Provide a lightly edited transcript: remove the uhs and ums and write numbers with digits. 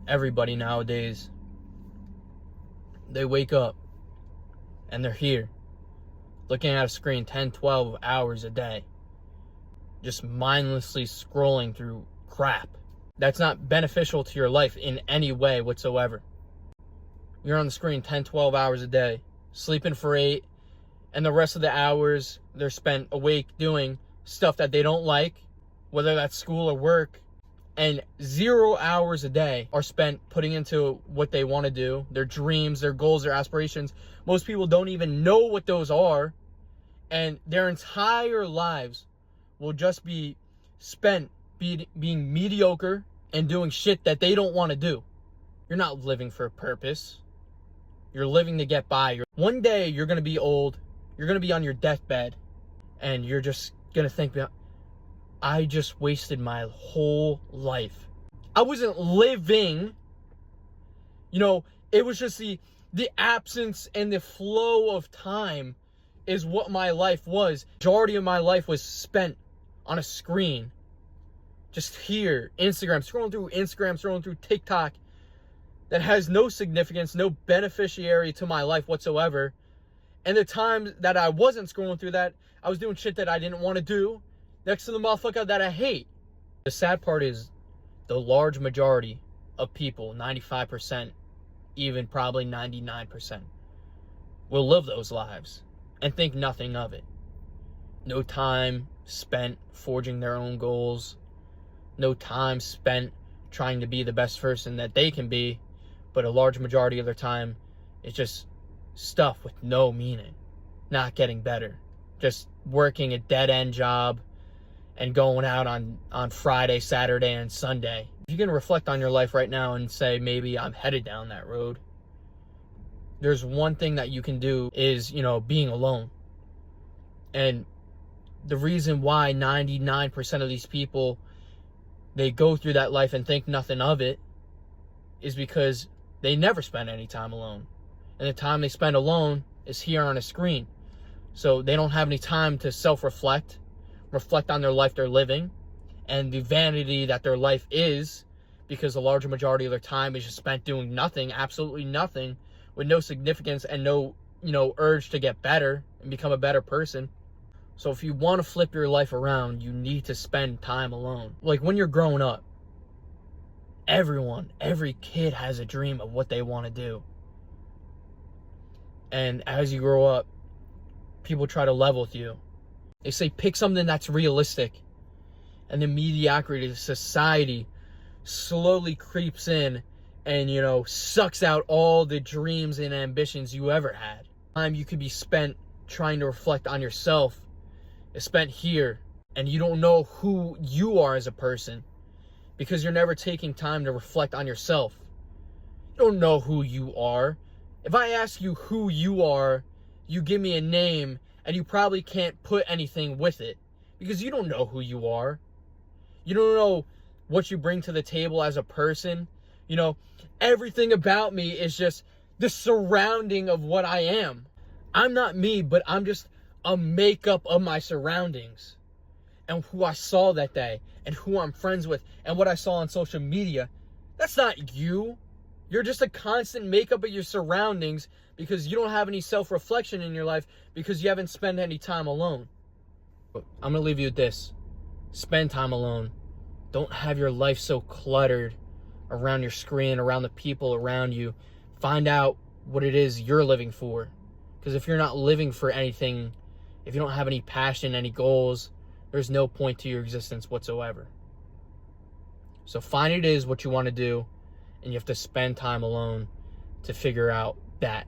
Everybody nowadays, they wake up and they're here looking at a screen 10, 12 hours a day, just mindlessly scrolling through crap that's not beneficial to your life in any way whatsoever. You're on the screen 10, 12 hours a day, sleeping for 8, and the rest of the hours they're spent awake doing stuff that they don't like, whether that's school or work. And 0 hours a day are spent putting into what they want to do, their dreams, their goals, their aspirations. Most people don't even know what those are, and their entire lives will just be spent being mediocre and doing shit that they don't want to do. You're not living for a purpose. You're living to get by. One day you're going to be old, you're going to be on your deathbed, and you're just going to think, I just wasted my whole life. I wasn't living. It was just the absence and the flow of time is what my life was. Majority of my life was spent on a screen. Just here, scrolling through TikTok that has no significance, no beneficiary to my life whatsoever. And the times that I wasn't scrolling through that, I was doing shit that I didn't want to do next to the motherfucker that I hate. The sad part is the large majority of people, 95%, even probably 99%, will live those lives and think nothing of it. No time spent forging their own goals. No time spent trying to be the best person that they can be. But a large majority of their time is just stuff with no meaning. Not getting better. Just working a dead-end job and going out on Friday, Saturday, and Sunday. If you can reflect on your life right now and say, maybe I'm headed down that road, there's one thing that you can do is, being alone. And the reason why 99% of these people, they go through that life and think nothing of it, is because they never spend any time alone. And the time they spend alone is here on a screen. So they don't have any time to self-reflect, reflect on their life they're living, and the vanity that their life is, because the larger majority of their time is just spent doing nothing, absolutely nothing, with no significance and no, urge to get better and become a better person. So if you want to flip your life around, you need to spend time alone. Like when you're growing up, every kid has a dream of what they want to do. And as you grow up, people try to level with you. They say, pick something that's realistic. And the mediocrity of society slowly creeps in and, sucks out all the dreams and ambitions you ever had. Time you could be spent trying to reflect on yourself is spent here, and you don't know who you are as a person because you're never taking time to reflect on yourself. You don't know who you are. If I ask you who you are, you give me a name, and you probably can't put anything with it because you don't know who you are. You don't know what you bring to the table as a person. Everything about me is just the surrounding of what I am. I'm not me, but I'm just a makeup of my surroundings and who I saw that day and who I'm friends with and what I saw on social media. That's not you. You're just a constant makeup of your surroundings because you don't have any self-reflection in your life because you haven't spent any time alone. I'm going to leave you with this. Spend time alone. Don't have your life so cluttered around your screen, around the people around you. Find out what it is you're living for. Because if you're not living for anything, if you don't have any passion, any goals, there's no point to your existence whatsoever. So find what you want to do, and you have to spend time alone to figure out that.